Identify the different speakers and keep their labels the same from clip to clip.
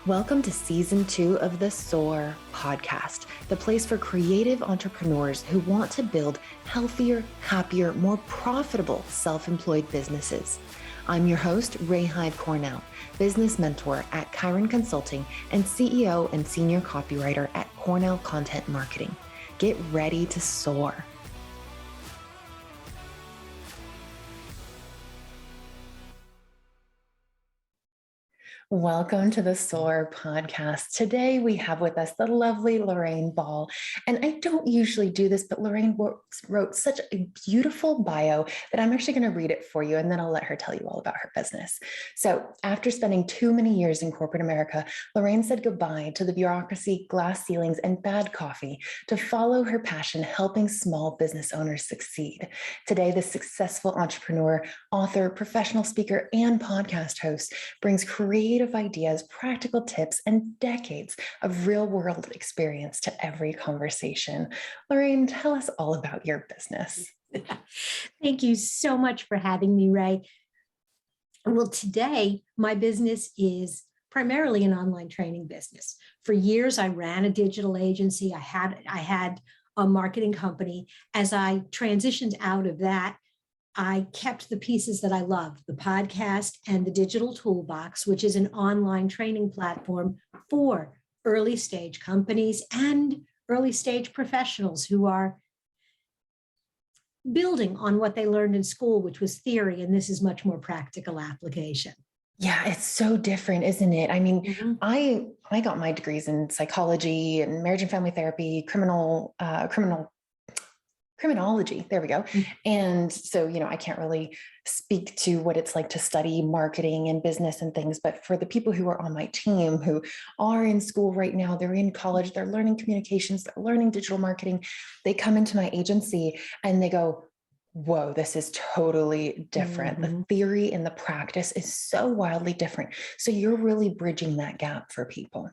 Speaker 1: Welcome to Season 2 of the SOAR podcast, the place for creative entrepreneurs who want to build healthier, happier, more profitable self-employed businesses. I'm your host, Ray Hyde Cornell, business mentor at Chiron Consulting and CEO and senior copywriter at Cornell Content Marketing. Get ready to soar. Welcome to the SOAR podcast. Today we have with us the lovely Lorraine Ball. And I don't usually do this, but Lorraine wrote such a beautiful bio that I'm actually going to read it for you, and then I'll let her tell you all about her business. So after spending too many years in corporate America, Lorraine said goodbye to the bureaucracy, glass ceilings, and bad coffee to follow her passion, helping small business owners succeed. Today, the successful entrepreneur, author, professional speaker, and podcast host brings creative ideas, practical tips, and decades of real-world experience to every conversation. Lorraine, tell us all about your business.
Speaker 2: Thank you so much for having me, Ray. Well, today, my business is primarily an online training business. For years, I ran a digital agency. I had a marketing company. As I transitioned out of that, I kept the pieces that I loved, the podcast and the digital toolbox, which is an online training platform for early stage companies and early stage professionals who are building on what they learned in school, which was theory, and this is much more practical application.
Speaker 1: Yeah, it's so different, isn't it? I mean, I got my degrees in psychology and marriage and family therapy, criminology. There we go. And so, I can't really speak to what it's like to study marketing and business and things, but for the people who are on my team who are in school right now, they're in college, they're learning communications, they're learning digital marketing, they come into my agency and they go, whoa, this is totally different. The theory and the practice is so wildly different. So you're really bridging that gap for people.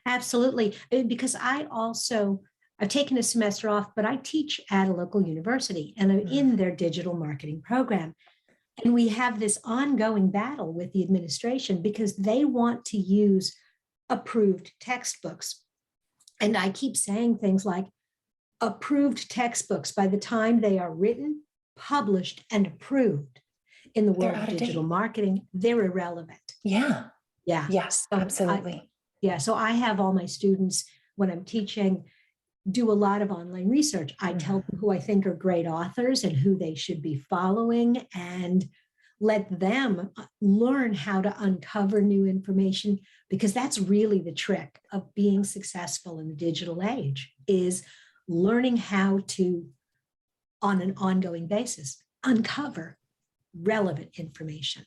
Speaker 2: Absolutely. Because I've taken a semester off, but I teach at a local university and I'm in their digital marketing program. And we have this ongoing battle with the administration because they want to use approved textbooks. And I keep saying things like approved textbooks, by the time they are written, published, and approved in the world of digital marketing, they're irrelevant.
Speaker 1: Yeah.
Speaker 2: Yeah.
Speaker 1: Yes, so absolutely.
Speaker 2: So I have all my students, when I'm teaching, do a lot of online research. I tell them who I think are great authors and who they should be following, and let them learn how to uncover new information, because that's really the trick of being successful in the digital age, is learning how to, on an ongoing basis, uncover relevant information.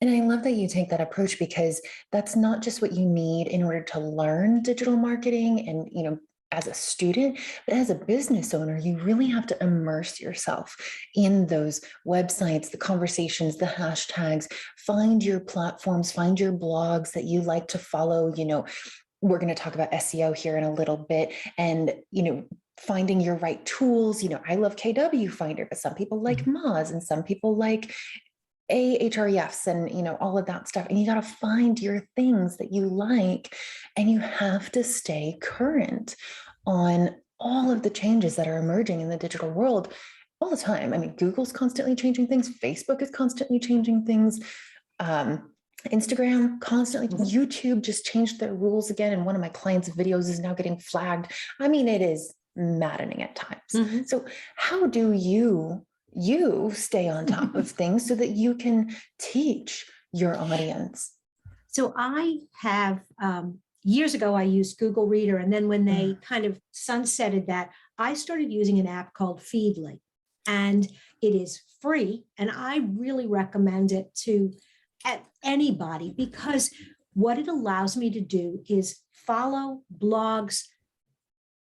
Speaker 1: And I love that you take that approach, because that's not just what you need in order to learn digital marketing and, as a student, but as a business owner, you really have to immerse yourself in those websites, the conversations, the hashtags, find your platforms, find your blogs that you like to follow. We're going to talk about SEO here in a little bit, and, finding your right tools. I love KW Finder, but some people like Moz and some people like Ahrefs and, all of that stuff. And you got to find your things that you like, and you have to stay current on all of the changes that are emerging in the digital world all the time. I mean, Google's constantly changing things. Facebook is constantly changing things. Instagram constantly, YouTube just changed their rules again. And one of my clients' videos is now getting flagged. I mean, it is maddening at times. So how do you stay on top of things so that you can teach your audience?
Speaker 2: So I have, years ago, I used Google Reader. And then when they kind of sunsetted that, I started using an app called Feedly. And it is free. And I really recommend it to anybody, because what it allows me to do is follow blogs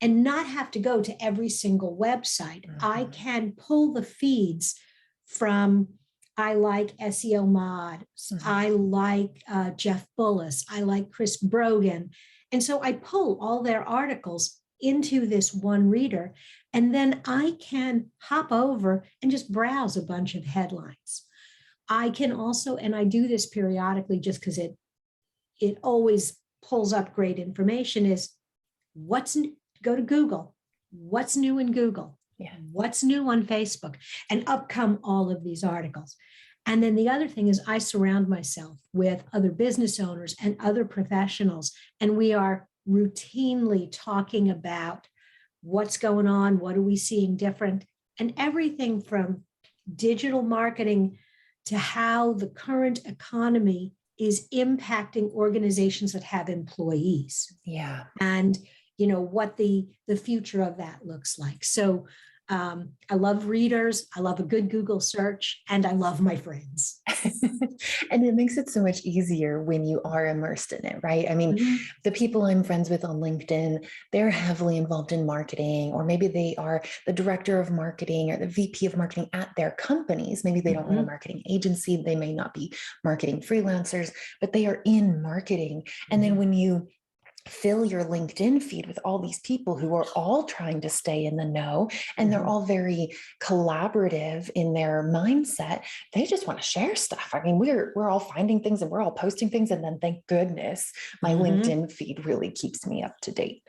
Speaker 2: and not have to go to every single website. I can pull the feeds from, I like SEO Mod, I like Jeff Bullis, I like Chris Brogan. And so I pull all their articles into this one reader, and then I can hop over and just browse a bunch of headlines. I can also, and I do this periodically just because it always pulls up great information is go to Google. What's new in Google?
Speaker 1: Yeah.
Speaker 2: What's new on Facebook? And up come all of these articles. And then the other thing is I surround myself with other business owners and other professionals, and we are routinely talking about what's going on, what are we seeing different, and everything from digital marketing to how the current economy is impacting organizations that have employees.
Speaker 1: Yeah.
Speaker 2: And what the future of that looks like. So I love readers, I love a good Google search, and I love my friends.
Speaker 1: And it makes it so much easier when you are immersed in it, right? I mean, the people I'm friends with on LinkedIn, they're heavily involved in marketing, or maybe they are the director of marketing or the VP of marketing at their companies. Maybe they don't run a marketing agency. They may not be marketing freelancers, but they are in marketing. And then when you fill your LinkedIn feed with all these people who are all trying to stay in the know, and they're all very collaborative in their mindset. They just want to share stuff. I mean, we're all finding things and we're all posting things. And then thank goodness my LinkedIn feed really keeps me up to date.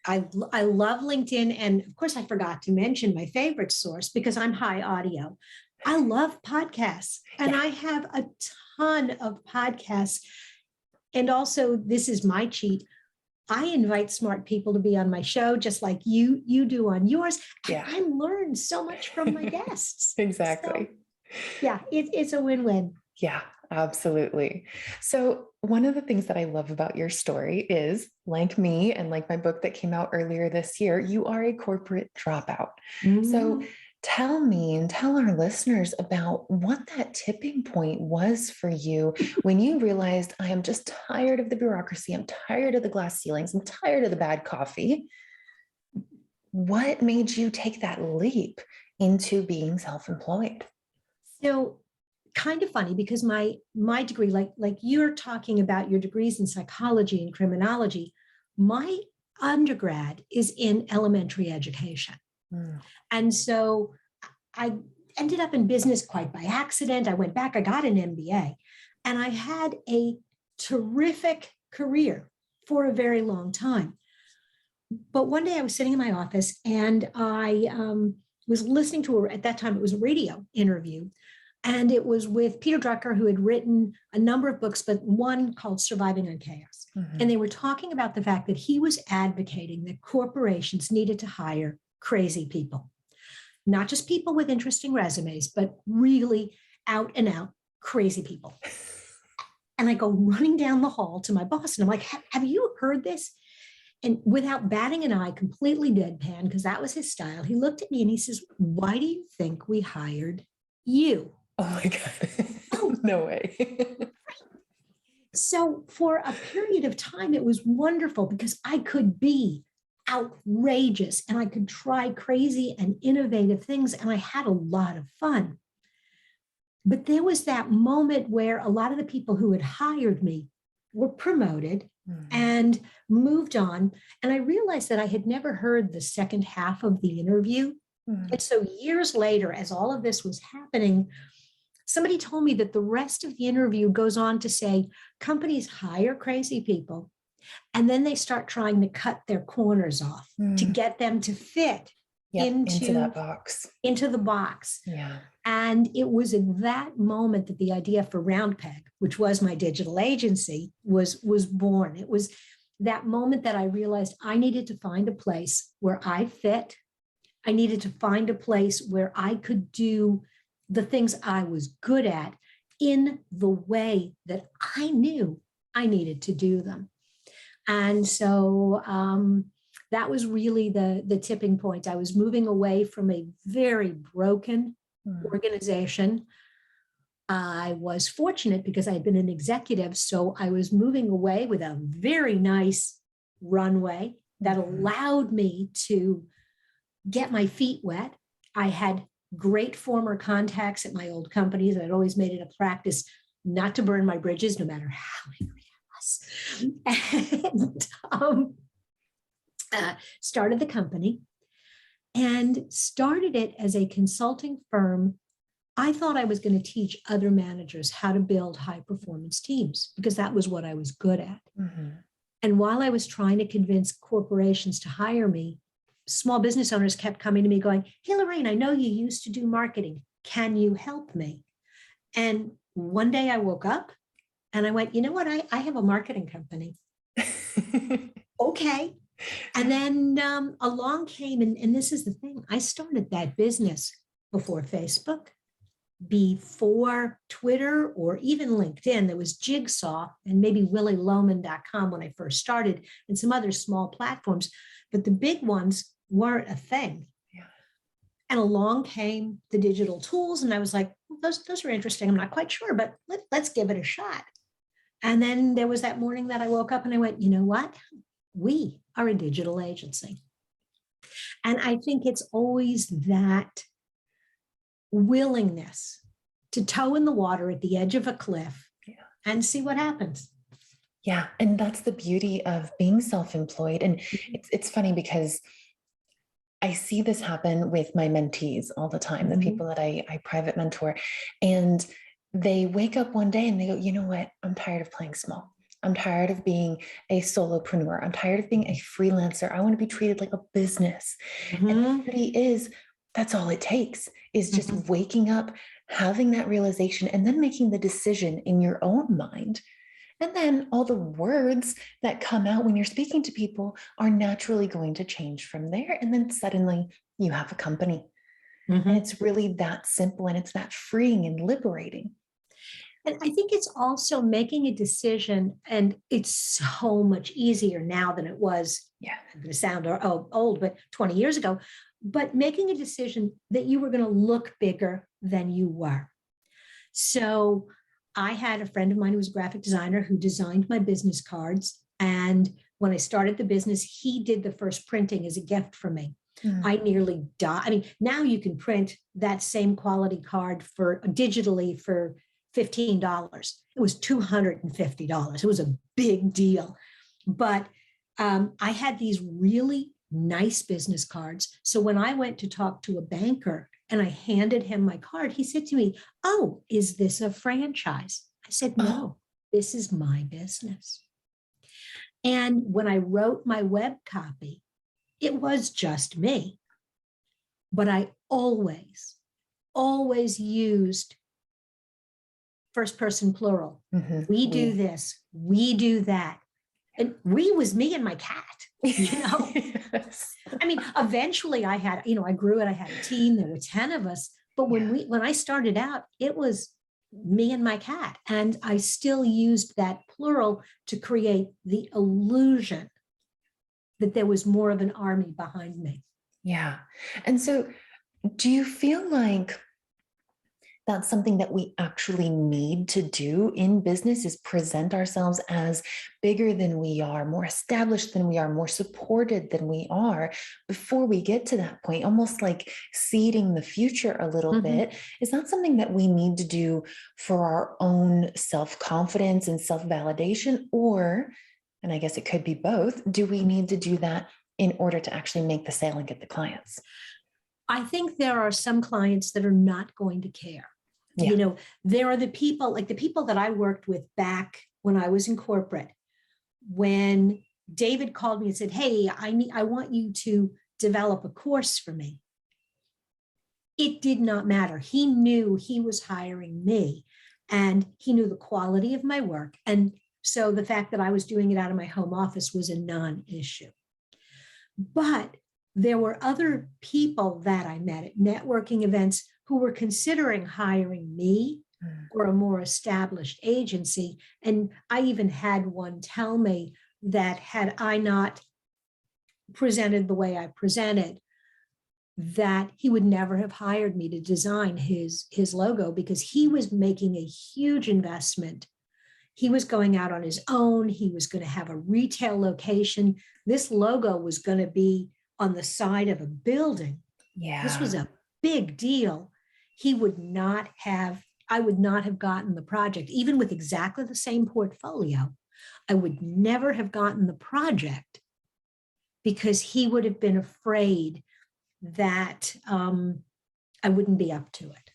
Speaker 2: I love LinkedIn. And of course, I forgot to mention my favorite source because I'm high audio. I love podcasts, and I have a ton of podcasts. And also, this is my cheat. I invite smart people to be on my show, just like you do on yours.
Speaker 1: Yeah.
Speaker 2: I learn so much from my guests.
Speaker 1: Exactly.
Speaker 2: So, yeah, it's a win-win.
Speaker 1: Yeah, absolutely. So one of the things that I love about your story is, like me and like my book that came out earlier this year, you are a corporate dropout. So tell me and tell our listeners about what that tipping point was for you when you realized, I am just tired of the bureaucracy. I'm tired of the glass ceilings. I'm tired of the bad coffee. What made you take that leap into being self-employed?
Speaker 2: So kind of funny because my degree, like you're talking about your degrees in psychology and criminology, my undergrad is in elementary education. And so I ended up in business quite by accident. I went back, I got an MBA, and I had a terrific career for a very long time. But one day I was sitting in my office and I was listening to, at that time, it was a radio interview. And it was with Peter Drucker, who had written a number of books, but one called Surviving on Chaos. And they were talking about the fact that he was advocating that corporations needed to hire crazy people, not just people with interesting resumes, but really out and out crazy people. And I go running down the hall to my boss and I'm like, have you heard this? And without batting an eye, completely deadpan, because that was his style, he looked at me and he says, why do you think we hired you?
Speaker 1: Oh my God. No way.
Speaker 2: So for a period of time, it was wonderful because I could be outrageous and I could try crazy and innovative things, and I had a lot of fun. But there was that moment where a lot of the people who had hired me were promoted and moved on. And I realized that I had never heard the second half of the interview. And so years later, as all of this was happening, somebody told me that the rest of the interview goes on to say companies hire crazy people and then they start trying to cut their corners off to get them to fit into
Speaker 1: that box,
Speaker 2: into the box.
Speaker 1: Yeah.
Speaker 2: And it was in that moment that the idea for Round Peg, which was my digital agency, was born. It was that moment that I realized I needed to find a place where I fit. I needed to find a place where I could do the things I was good at in the way that I knew I needed to do them. And so that was really the tipping point. I was moving away from a very broken organization. I was fortunate because I had been an executive, so I was moving away with a very nice runway that allowed me to get my feet wet. I had great former contacts at my old companies. I'd always made it a practice not to burn my bridges, no matter how angry I was. And started the company and started it as a consulting firm. I thought I was going to teach other managers how to build high performance teams because that was what I was good at. And while I was trying to convince corporations to hire me, small business owners kept coming to me going, hey, Lorraine, I know you used to do marketing. Can you help me? And one day I woke up and I went, you know what? I have a marketing company. Okay. And then along came, and this is the thing, I started that business before Facebook, before Twitter, or even LinkedIn. There was Jigsaw and maybe willieloman.com when I first started, and some other small platforms, but the big ones weren't a thing.
Speaker 1: Yeah.
Speaker 2: And along came the digital tools, and I was like, well, those are interesting. I'm not quite sure, but let's give it a shot. And then there was that morning that I woke up and I went, you know what? We are a digital agency. And I think it's always that willingness to toe in the water at the edge of a cliff and see what happens.
Speaker 1: Yeah. And that's the beauty of being self-employed. And it's funny because I see this happen with my mentees all the time, the people that I private mentor, and they wake up one day and they go, you know what? I'm tired of playing small. I'm tired of being a solopreneur. I'm tired of being a freelancer. I want to be treated like a business. And the beauty is, that's all it takes, is just waking up, having that realization, and then making the decision in your own mind. And then all the words that come out when you're speaking to people are naturally going to change from there. And then suddenly you have a company. And it's really that simple, and it's that freeing and liberating.
Speaker 2: And I think it's also making a decision, and it's so much easier now than it was, I'm going to sound old, but 20 years ago, but making a decision that you were going to look bigger than you were. So I had a friend of mine who was a graphic designer who designed my business cards. And when I started the business, he did the first printing as a gift for me. I nearly died. I mean, now you can print that same quality card digitally for $15. It was $250. It was a big deal. But I had these really nice business cards. So when I went to talk to a banker and I handed him my card, he said to me, oh, is this a franchise? I said, no, this is my business. And when I wrote my web copy, it was just me. But I always used first person plural. We do this, we do that. And we was me and my cat, you know. I mean, eventually I grew it, I had a team, there were 10 of us. But when I started out, it was me and my cat. And I still used that plural to create the illusion that there was more of an army behind me.
Speaker 1: Yeah. And so do you feel like that's something that we actually need to do in business, is present ourselves as bigger than we are, more established than we are, more supported than we are before we get to that point, almost like seeding the future a little bit? Is that something that we need to do for our own self-confidence and self-validation? Or, and I guess it could be both, do we need to do that in order to actually make the sale and get the clients?
Speaker 2: I think there are some clients that are not going to care. You know, there are the people that I worked with back when I was in corporate. When David called me and said, hey, I want you to develop a course for me. It did not matter. He knew he was hiring me, and he knew the quality of my work. And so the fact that I was doing it out of my home office was a non-issue. But there were other people that I met at networking events who were considering hiring me or a more established agency. And I even had one tell me that had I not presented the way I presented, that he would never have hired me to design his logo, because he was making a huge investment. He was going out on his own. He was going to have a retail location. This logo was going to be on the side of a building. This was a big deal. I would not have gotten the project, even with exactly the same portfolio. I would never have gotten the project because he would have been afraid that I wouldn't be up to it.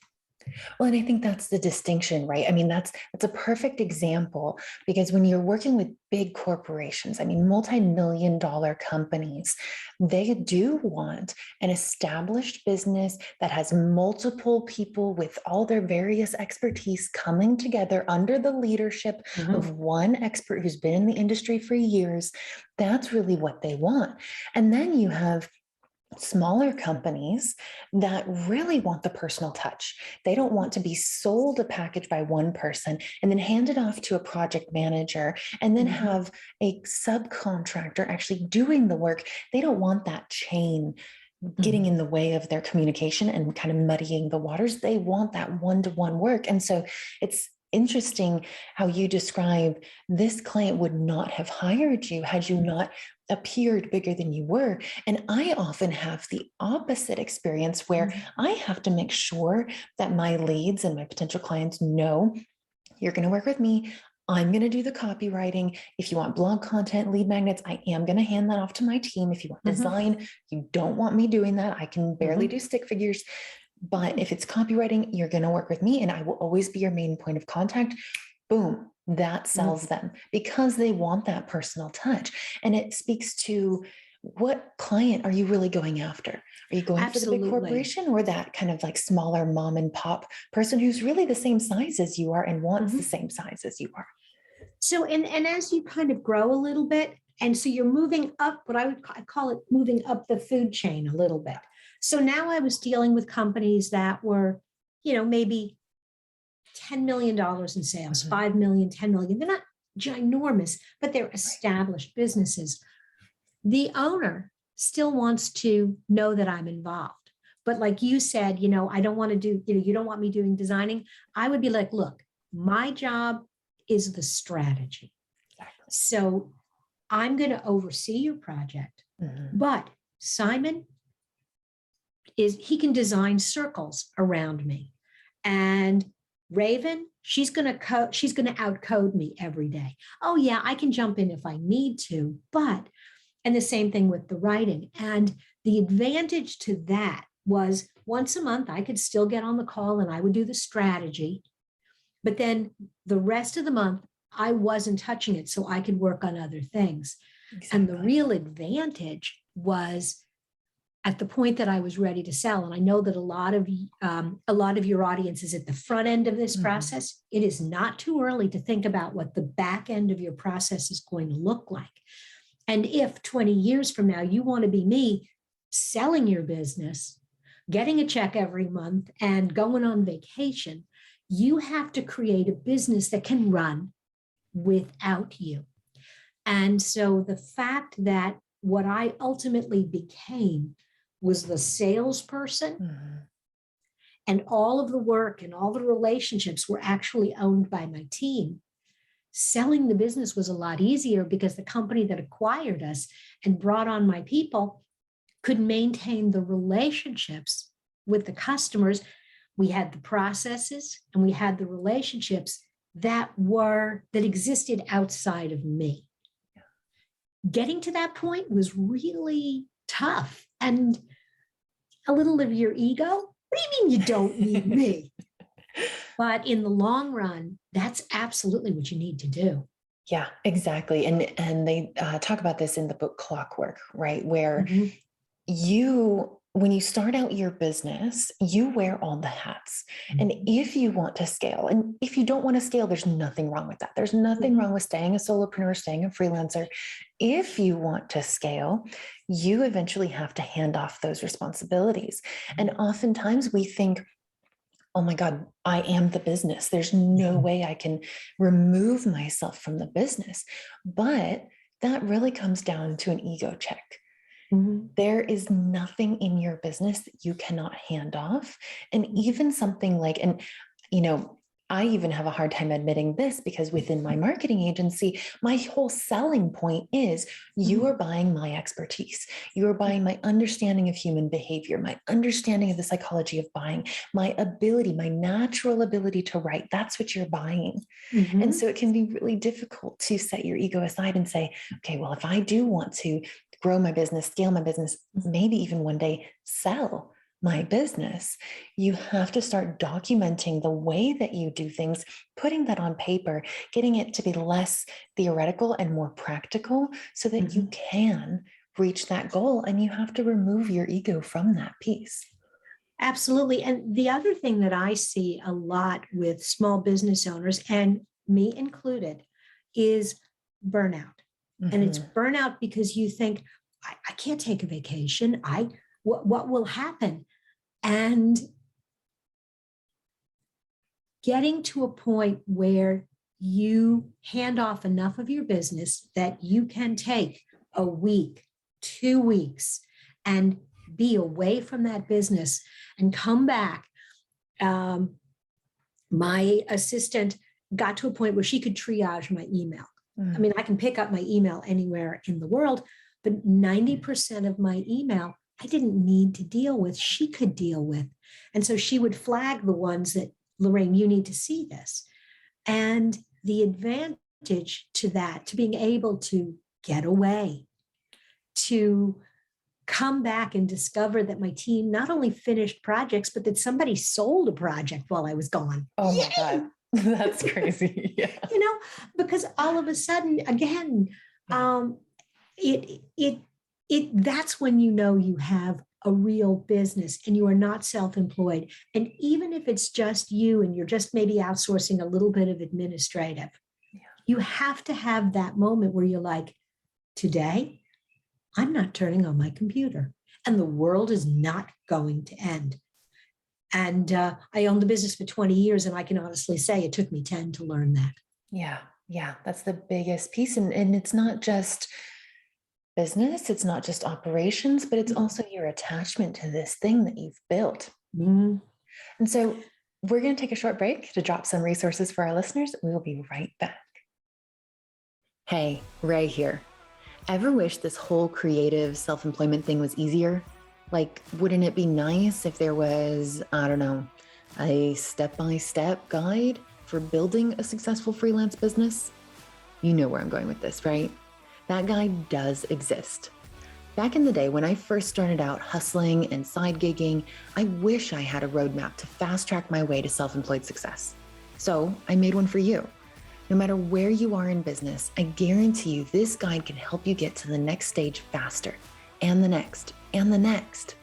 Speaker 1: Well, and I think that's the distinction, right? I mean, that's a perfect example because when you're working with big corporations, I mean, multi-million dollar companies, they do want an established business that has multiple people with all their various expertise coming together under the leadership of one expert who's been in the industry for years. That's really what they want. And then you have smaller companies that really want the personal touch. They don't want to be sold a package by one person and then hand it off to a project manager and then have a subcontractor actually doing the work. They don't want that chain getting in the way of their communication and kind of muddying the waters. They want that one-to-one work. And so it's interesting how you describe this client would not have hired you had you not appeared bigger than you were. And I often have the opposite experience where I have to make sure that my leads and my potential clients know you're going to work with me. I'm going to do the copywriting. If you want blog content, lead magnets, I am going to hand that off to my team. If you want design, you don't want me doing that. I can barely do stick figures. But if it's copywriting, you're going to work with me and I will always be your main point of contact. Boom, that sells them because they want that personal touch. And it speaks to what client are you really going after? Are you going for the big corporation or that kind of like smaller mom and pop person who's really the same size as you are and wants the same size as you are?
Speaker 2: So, and as you kind of grow a little bit, and so you're moving up, what I call it moving up the food chain a little bit. So now I was dealing with companies that were, maybe $10 million in sales, 5 million, 10 million. They're not ginormous, but they're established businesses. The owner still wants to know that I'm involved. But like you said, I don't want to do, you don't want me doing designing. I would be like, look, my job is the strategy. Exactly. So I'm going to oversee your project, but Simon he can design circles around me. And Raven, she's going to outcode me every day. Oh yeah, I can jump in if I need to, and the same thing with the writing. And the advantage to that was once a month, I could still get on the call and I would do the strategy. But then the rest of the month, I wasn't touching it so I could work on other things. Exactly. And the real advantage was at the point that I was ready to sell. And I know that a lot of your audience is at the front end of this process. It is not too early to think about what the back end of your process is going to look like. And if 20 years from now, you want to be me selling your business, getting a check every month and going on vacation, you have to create a business that can run without you. And so the fact that what I ultimately became was the salesperson and all of the work and all the relationships were actually owned by my team. Selling the business was a lot easier because the company that acquired us and brought on my people could maintain the relationships with the customers. We had the processes and we had the relationships that existed outside of me. Getting to that point was really tough. And a little of your ego. What do you mean you don't need me? But in the long run, that's absolutely what you need to do.
Speaker 1: Yeah, exactly. And they talk about this in the book Clockwork, right? Where when you start out your business, you wear all the hats. And if you want to scale, and if you don't want to scale, there's nothing wrong with that. There's nothing wrong with staying a solopreneur, staying a freelancer. If you want to scale, you eventually have to hand off those responsibilities. And oftentimes we think, oh my God, I am the business. There's no way I can remove myself from the business. But that really comes down to an ego check. There is nothing in your business that you cannot hand off. And even something like, I even have a hard time admitting this because within my marketing agency, my whole selling point is you are buying my expertise. You are buying my understanding of human behavior, my understanding of the psychology of buying, my ability, my natural ability to write. That's what you're buying. And so it can be really difficult to set your ego aside and say, okay, well, if I do want to grow my business, scale my business, maybe even one day sell my business, you have to start documenting the way that you do things, putting that on paper, getting it to be less theoretical and more practical so that you can reach that goal. And you have to remove your ego from that piece.
Speaker 2: Absolutely. And the other thing that I see a lot with small business owners, and me included, is burnout. And it's burnout because you think, I can't take a vacation. What will happen? And getting to a point where you hand off enough of your business that you can take a week, 2 weeks, and be away from that business and come back. My assistant got to a point where she could triage my email. I mean, I can pick up my email anywhere in the world, but 90% of my email I didn't need to deal with, she could deal with. And so she would flag the ones that, Lorraine, you need to see this. And the advantage to that, to being able to get away, to come back and discover that my team not only finished projects, but that somebody sold a project while I was gone.
Speaker 1: Oh my
Speaker 2: Yay!
Speaker 1: God. That's crazy. Yeah.
Speaker 2: You know, because all of a sudden, again, that's when you know you have a real business and you are not self-employed. And even if it's just you and you're just maybe outsourcing a little bit of administrative, you have to have that moment where you're like, today, I'm not turning on my computer and the world is not going to end. And I owned the business for 20 years, and I can honestly say it took me 10 to learn that.
Speaker 1: Yeah. Yeah. That's the biggest piece. And it's not just business, it's not just operations, but it's also your attachment to this thing that you've built. And so we're going to take a short break to drop some resources for our listeners. We will be right back. Hey, Ray here. Ever wish this whole creative self-employment thing was easier? Like, wouldn't it be nice if there was, I don't know, a step-by-step guide for building a successful freelance business? You know where I'm going with this, right? That guide does exist. Back in the day when I first started out hustling and side gigging, I wish I had a roadmap to fast track my way to self-employed success. So I made one for you. No matter where you are in business, I guarantee you this guide can help you get to the next stage faster, and the next, and the next.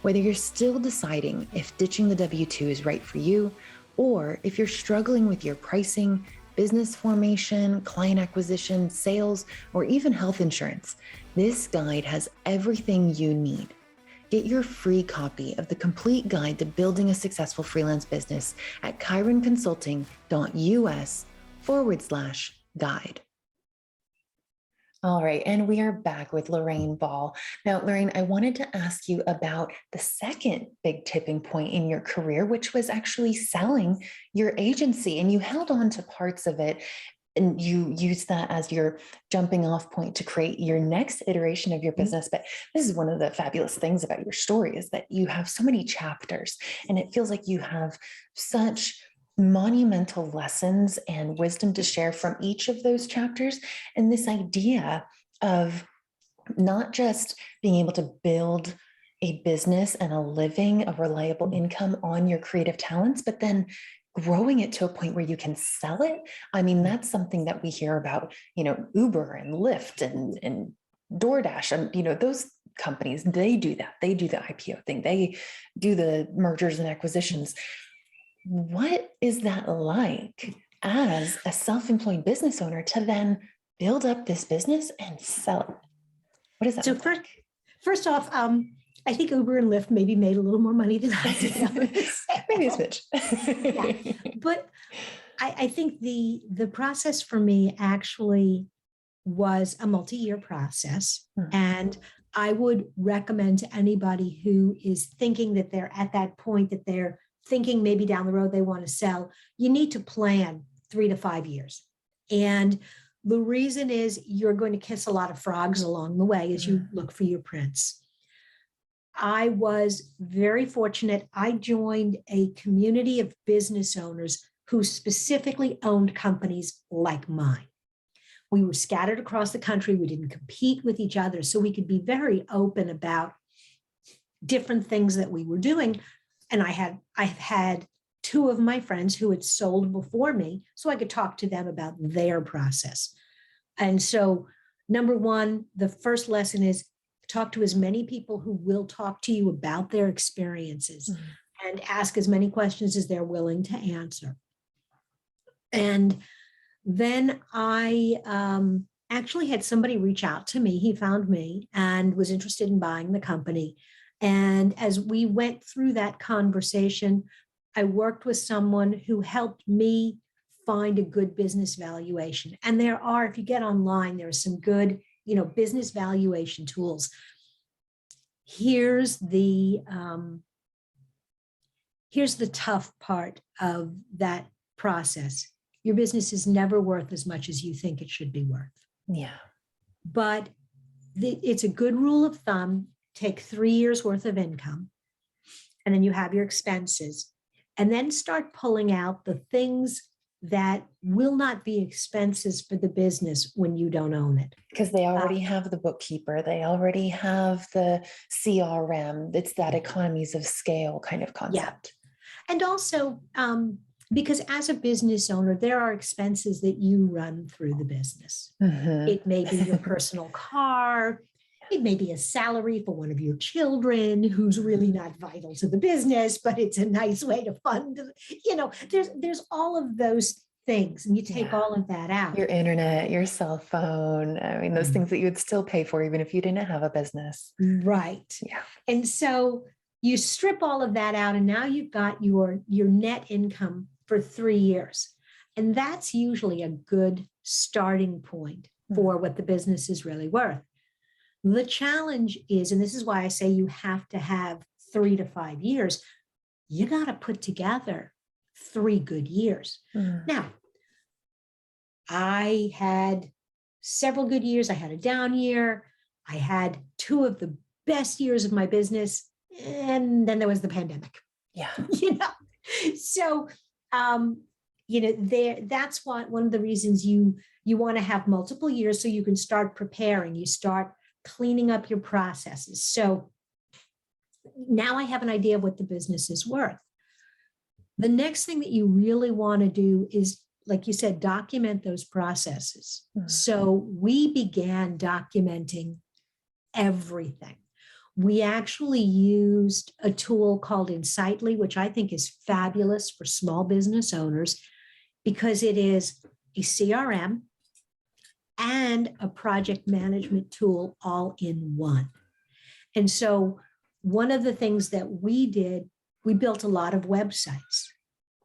Speaker 1: Whether you're still deciding if ditching the W-2 is right for you, or if you're struggling with your pricing, business formation, client acquisition, sales, or even health insurance, this guide has everything you need. Get your free copy of the complete guide to building a successful freelance business at chironconsulting.us/guide. All right, and we are back with Lorraine Ball. Now, Lorraine, I wanted to ask you about the second big tipping point in your career, which was actually selling your agency, and you held on to parts of it, and you used that as your jumping off point to create your next iteration of your business. But this is one of the fabulous things about your story is that you have so many chapters, and it feels like you have such monumental lessons and wisdom to share from each of those chapters. And this idea of not just being able to build a business and a living, a reliable income on your creative talents, but then growing it to a point where you can sell it. I mean, that's something that we hear about, Uber and Lyft and DoorDash, and, those companies, they do that. They do the IPO thing. They do the mergers and acquisitions. What is that like as a self-employed business owner to then build up this business and sell it? What does that look like?
Speaker 2: First off, I think Uber and Lyft maybe made a little more money than I did.
Speaker 1: Maybe a switch.
Speaker 2: Yeah. But I think the process for me actually was a multi-year process. And I would recommend to anybody who is thinking that they're at that point, that they're thinking maybe down the road they want to sell, you need to plan 3 to 5 years. And the reason is you're going to kiss a lot of frogs along the way as you look for your prince. I was very fortunate. I joined a community of business owners who specifically owned companies like mine. We were scattered across the country. We didn't compete with each other. So we could be very open about different things that we were doing. And I've had two of my friends who had sold before me, so I could talk to them about their process. And so, number one, the first lesson is talk to as many people who will talk to you about their experiences and ask as many questions as they're willing to answer. And then I actually had somebody reach out to me. He found me and was interested in buying the company. And as we went through that conversation, I worked with someone who helped me find a good business valuation. And there are, if you get online, there are some good, business valuation tools. Here's the tough part of that process. Your business is never worth as much as you think it should be worth.
Speaker 1: Yeah.
Speaker 2: But it's a good rule of thumb. Take 3 years worth of income, and then you have your expenses, and then start pulling out the things that will not be expenses for the business when you don't own it.
Speaker 1: Because they already have the bookkeeper, they already have the CRM. It's that economies of scale kind of concept.
Speaker 2: Yeah. And also, because as a business owner, there are expenses that you run through the business. It may be your personal car. It may be a salary for one of your children who's really not vital to the business, but it's a nice way to fund, there's all of those things, and you take all of that out.
Speaker 1: Your internet, your cell phone. I mean, those things that you would still pay for even if you didn't have a business.
Speaker 2: Right.
Speaker 1: Yeah.
Speaker 2: And so you strip all of that out, and now you've got your net income for 3 years. And that's usually a good starting point for what the business is really worth. The challenge is, and this is why I say you have to have 3 to 5 years, you got to put together 3 good years. Now, I had several good years. I had a down year. I had 2 of the best years of my business. And then there was the pandemic.
Speaker 1: Yeah.
Speaker 2: So, that's one of the reasons you want to have multiple years, so you can start preparing. You start cleaning up your processes. So now I have an idea of what the business is worth. The next thing that you really want to do is, like you said, document those processes. So we began documenting everything. We actually used a tool called Insightly, which I think is fabulous for small business owners because it is a CRM and a project management tool all in one. And so one of the things that we did, we built a lot of websites.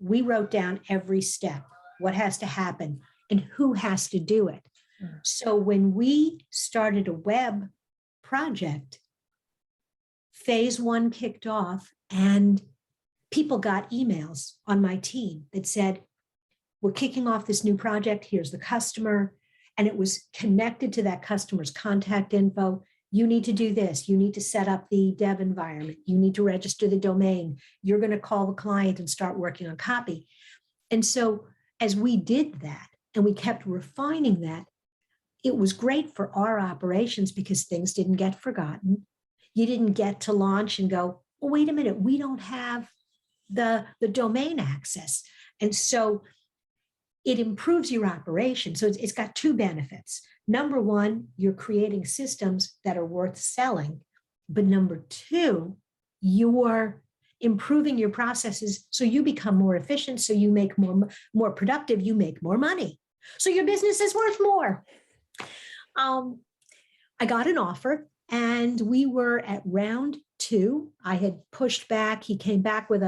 Speaker 2: We wrote down every step, what has to happen, and who has to do it. So when we started a web project, phase 1 kicked off, and people got emails on my team that said, we're kicking off this new project. Here's the customer. And it was connected to that customer's contact info. You need to do this. You need to set up the dev environment. You need to register the domain. You're going to call the client and start working on copy. And so as we did that and we kept refining that, it was great for our operations because things didn't get forgotten. You didn't get to launch and go, well, wait a minute, we don't have the domain access. And so it improves your operation. So it's got 2 benefits. Number one, you're creating systems that are worth selling. But number 2, you're improving your processes so you become more efficient, so you make more productive, you make more money. So your business is worth more. I got an offer and we were at round 2. I had pushed back. He came back with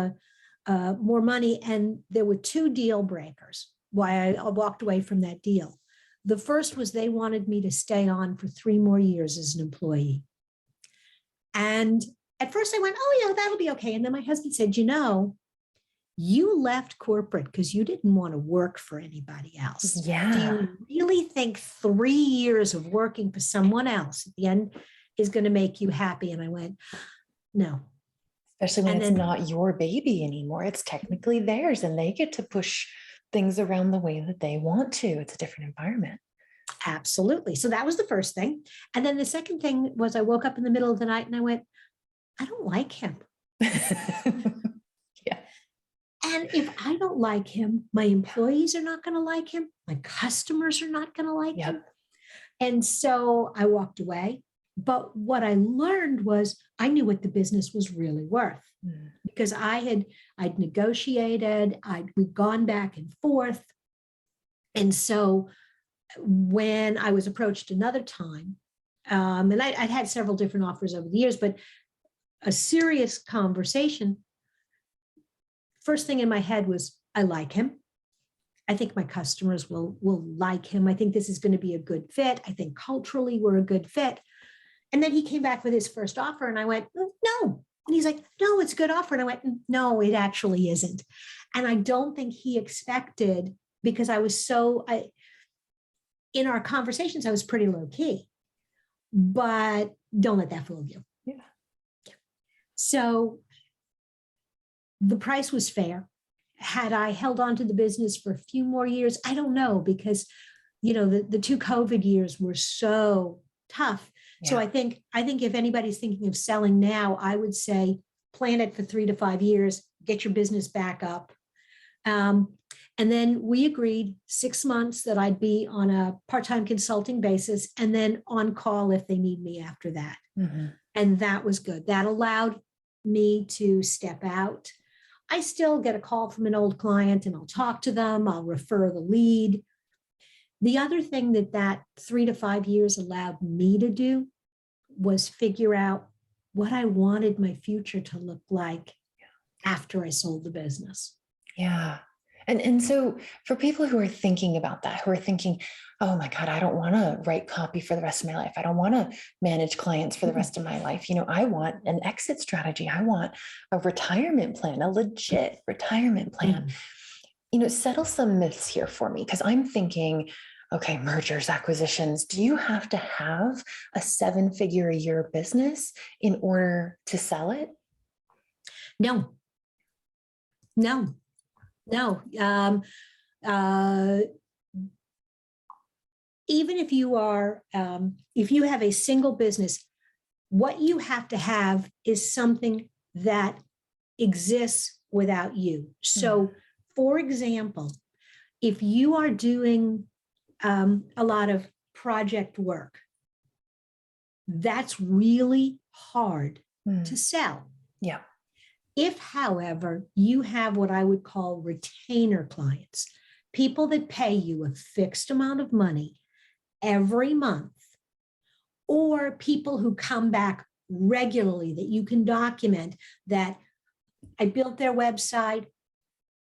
Speaker 2: more money, and there were 2 deal breakers why I walked away from that deal. The first was they wanted me to stay on for 3 more years as an employee. And at first I went, oh yeah, that'll be okay. And then my husband said, you left corporate because you didn't want to work for anybody else.
Speaker 1: Yeah.
Speaker 2: Do you really think 3 years of working for someone else at the end is going to make you happy? And I went, no.
Speaker 1: Especially when it's not your baby anymore. It's technically theirs and they get to push things around the way that they want to. It's a different environment.
Speaker 2: Absolutely. So that was the first thing. And then the second thing was I woke up in the middle of the night and I went, I don't like him.
Speaker 1: Yeah.
Speaker 2: And if I don't like him, my employees are not going to like him. My customers are not going to like
Speaker 1: Yep.
Speaker 2: him. And so I walked away. But what I learned was I knew what the business was really worth because I'd negotiated, we'd gone back and forth. And so when I was approached another time, and I'd had several different offers over the years, but a serious conversation, first thing in my head was, I like him. I think my customers will like him. I think this is going to be a good fit. I think culturally we're a good fit. And then he came back with his first offer and I went, no. And he's like, no, it's a good offer. And I went, no, it actually isn't. And I don't think he expected, because I was in our conversations, I was pretty low key, but don't let that fool you.
Speaker 1: Yeah.
Speaker 2: So the price was fair. Had I held on to the business for a few more years? I don't know, because, the 2 COVID years were so tough. Yeah. So I think if anybody's thinking of selling now, I would say plan it for 3 to 5 years, get your business back up. And then we agreed 6 months that I'd be on a part-time consulting basis and then on call if they need me after that. Mm-hmm. And that was good. That allowed me to step out. I still get a call from an old client and I'll talk to them. I'll refer the lead. The other thing that 3 to 5 years allowed me to do was figure out what I wanted my future to look like after I sold the business.
Speaker 1: Yeah. And so for people who are thinking about that, who are thinking, oh my God, I don't want to write copy for the rest of my life. I don't want to manage clients for the rest of my life. I want an exit strategy. I want a retirement plan, a legit retirement plan. Settle some myths here for me, because I'm thinking, okay, mergers, acquisitions, do you have to have a 7-figure a year business in order to sell it?
Speaker 2: No. Even if you are, if you have a single business, what you have to have is something that exists without you. So, for example, if you are doing a lot of project work, that's really hard to sell.
Speaker 1: Yeah.
Speaker 2: If, however, you have what I would call retainer clients, people that pay you a fixed amount of money every month, or people who come back regularly that you can document that I built their website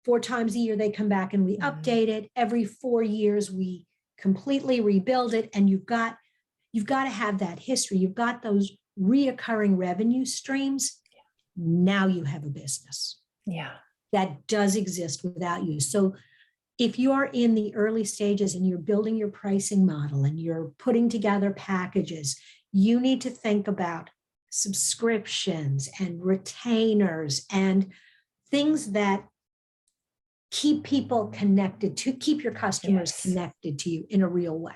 Speaker 2: 4 times a year, they come back and we update it. Every 4 years, we completely rebuild it. And you've got to have that history. You've got those reoccurring revenue streams. Now you have a business.
Speaker 1: Yeah.
Speaker 2: That does exist without you. So if you're in the early stages and you're building your pricing model and you're putting together packages, you need to think about subscriptions and retainers and things that keep people connected to, keep your customers connected to you in a real way.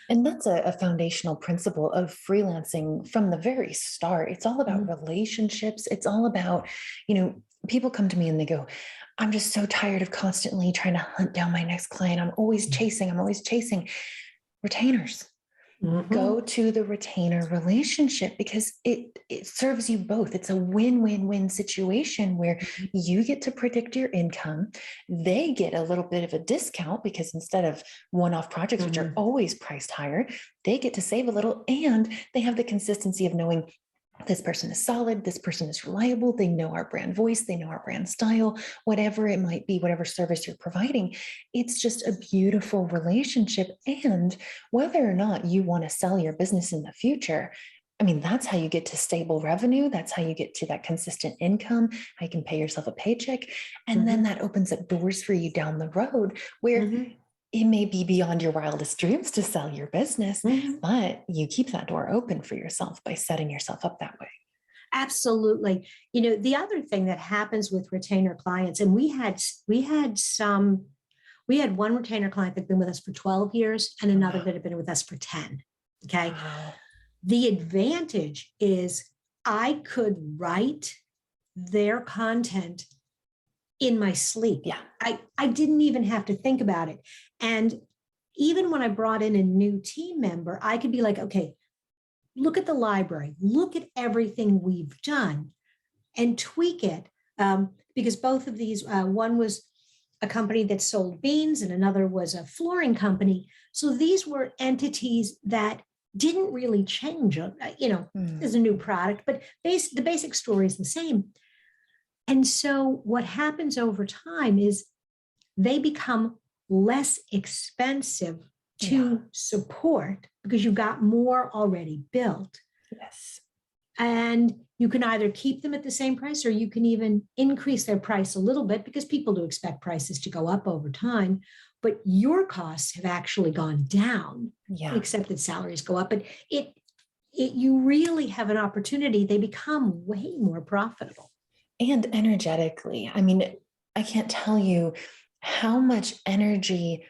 Speaker 1: And that's a foundational principle of freelancing from the very start. It's all about relationships. It's all about, people come to me and they go, I'm just so tired of constantly trying to hunt down my next client. I'm always chasing. Retainers. Go to the retainer relationship, because it serves you both. It's a win-win-win situation where you get to predict your income. They get a little bit of a discount because instead of one-off projects, which are always priced higher, they get to save a little, and they have the consistency of knowing this person is solid, this person is reliable, they know our brand voice, they know our brand style, whatever it might be, whatever service you're providing. It's just a beautiful relationship. And whether or not you want to sell your business in the future, that's how you get to stable revenue. That's how you get to that consistent income. How you can pay yourself a paycheck. And then that opens up doors for you down the road where it may be beyond your wildest dreams to sell your business, but you keep that door open for yourself by setting yourself up that way.
Speaker 2: Absolutely. The other thing that happens with retainer clients, and we had one retainer client that had been with us for 12 years and another that had been with us for 10. Okay.
Speaker 1: Wow.
Speaker 2: The advantage is I could write their content in my sleep.
Speaker 1: Yeah.
Speaker 2: I didn't even have to think about it. And even when I brought in a new team member, I could be like, okay, look at the library, look at everything we've done and tweak it. Because both of these, one was a company that sold beans and another was a flooring company. So these were entities that didn't really change. There's a new product, but the basic story is the same. And so what happens over time is they become less expensive to support because you got more already built.
Speaker 1: Yes.
Speaker 2: And you can either keep them at the same price or you can even increase their price a little bit because people do expect prices to go up over time. But your costs have actually gone down, except that salaries go up. But you really have an opportunity. They become way more profitable.
Speaker 1: And energetically, I mean, I can't tell you how much energy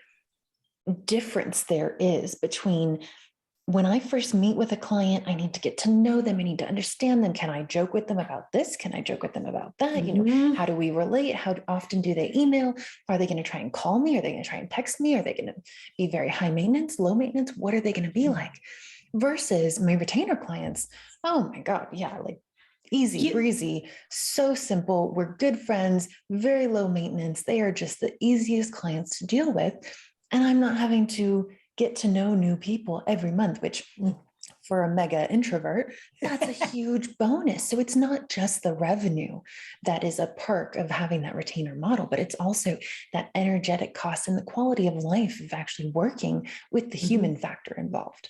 Speaker 1: difference there is between when I first meet with a client, I need to get to know them. I need to understand them. Can I joke with them about this? Can I joke with them about that? How do we relate? How often do they email? Are they going to try and call me? Are they going to try and text me? Are they going to be very high maintenance, low maintenance? What are they going to be like? Versus my retainer clients. Oh my God. Yeah. Like easy breezy, so simple. We're good friends, very low maintenance. They are just the easiest clients to deal with. And I'm not having to get to know new people every month, which for a mega introvert, that's a huge bonus. So it's not just the revenue that is a perk of having that retainer model, but it's also that energetic cost and the quality of life of actually working with the human factor involved.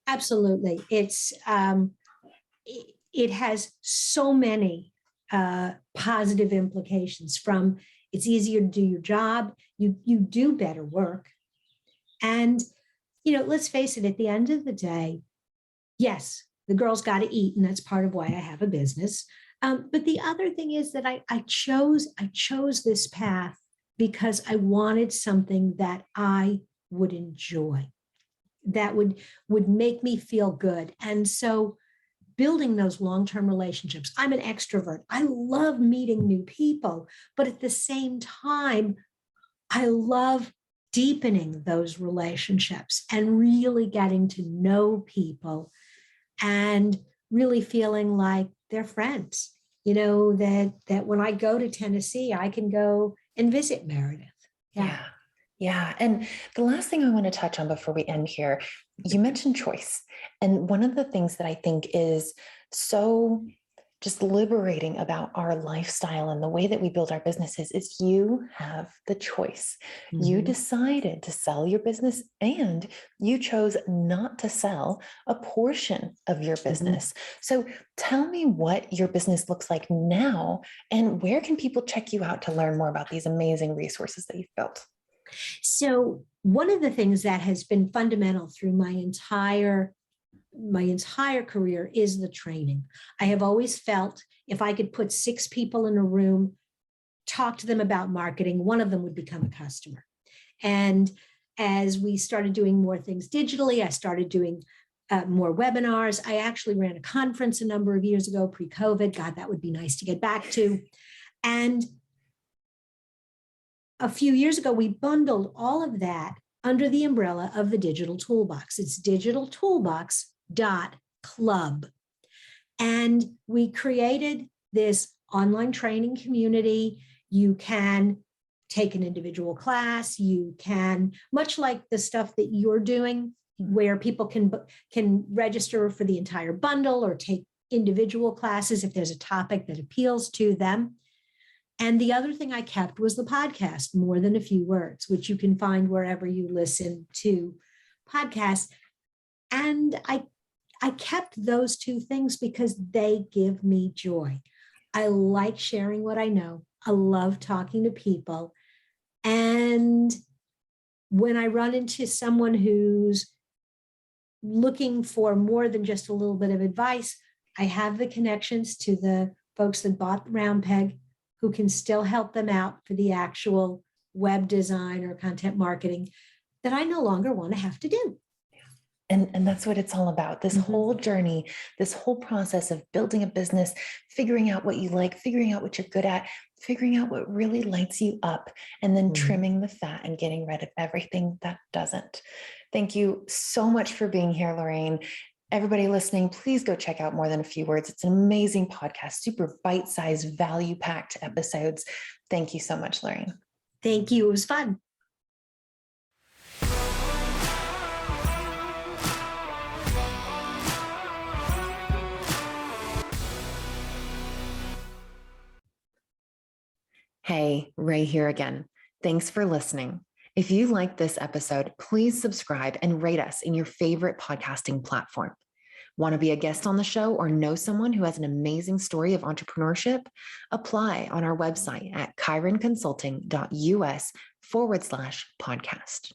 Speaker 2: Absolutely. It has so many positive implications from it's easier to do your job, you do better work. And, let's face it, at the end of the day, yes, the girls got to eat, and that's part of why I have a business. But the other thing is that I chose this path because I wanted something that I would enjoy, that would make me feel good. And so building those long-term relationships. I'm an extrovert. I love meeting new people, but at the same time, I love deepening those relationships and really getting to know people and really feeling like they're friends. That when I go to Tennessee, I can go and visit Meredith.
Speaker 1: Yeah. And the last thing I want to touch on before we end here, you mentioned choice. And one of the things that I think is so just liberating about our lifestyle and the way that we build our businesses is you have the choice. You decided to sell your business and you chose not to sell a portion of your business. So tell me what your business looks like now and where can people check you out to learn more about these amazing resources that you've built?
Speaker 2: So one of the things that has been fundamental through my entire career is the training. I have always felt if I could put 6 people in a room, talk to them about marketing, one of them would become a customer. And as we started doing more things digitally, I started doing more webinars. I actually ran a conference a number of years ago, pre-COVID. God, that would be nice to get back to. And a few years ago, we bundled all of that under the umbrella of the Digital Toolbox. It's digitaltoolbox.club. And we created this online training community. You can take an individual class. You can, much like the stuff that you're doing, where people can register for the entire bundle or take individual classes if there's a topic that appeals to them. And the other thing I kept was the podcast, More Than a Few Words, which you can find wherever you listen to podcasts. And I kept those 2 things because they give me joy. I like sharing what I know. I love talking to people. And when I run into someone who's looking for more than just a little bit of advice, I have the connections to the folks that bought Round Peg who can still help them out for the actual web design or content marketing that I no longer want to have to do.
Speaker 1: And that's what it's all about. This whole journey, this whole process of building a business, figuring out what you like, figuring out what you're good at, figuring out what really lights you up, and then trimming the fat and getting rid of everything that doesn't. Thank you so much for being here, Lorraine. Everybody listening, please go check out More Than a Few Words. It's an amazing podcast, super bite-sized, value-packed episodes. Thank you so much, Lorraine.
Speaker 2: Thank you. It was fun.
Speaker 1: Hey, Ray here again. Thanks for listening. If you like this episode, please subscribe and rate us in your favorite podcasting platform. Want to be a guest on the show or know someone who has an amazing story of entrepreneurship? Apply on our website at chironconsulting.us/podcast.